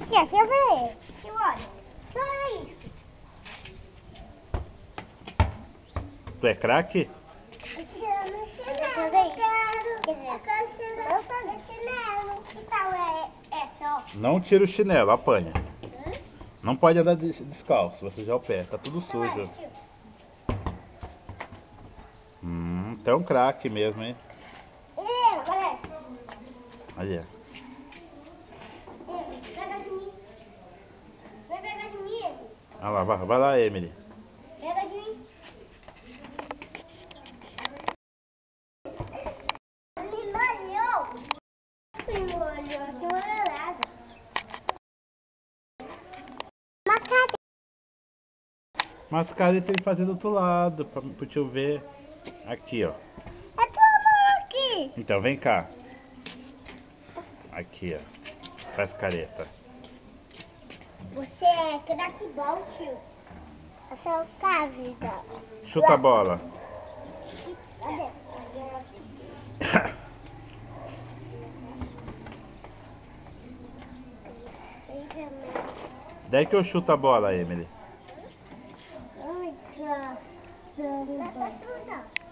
Tia, deixa eu ver. Tio, olha. Olha isso. Tu é craque? Eu quero chinelo. Que tal essa, ó? Não tira o chinelo, apanha. Não pode andar descalço, vai sujar o pé, tá tudo sujo. Tu é um craque mesmo, hein? Olha. Olha. Pega de mim. Vai pegar de mim, Emily. Olha lá, vai lá, Emily. Pega de mim. Me molhou. Me molhou. Que molhada. Uma cadê? Mas o cara tem que fazer do outro lado, pro tio ver. Aqui, ó. É tua mão aqui. Então, vem cá. Aqui, ó. Faz careta. Você é craque bom, tio. Eu sou o Cávida. Chuta a bola. Cadê? Daí que eu chuto a bola, Emily. Ai, cara. Tá chutando.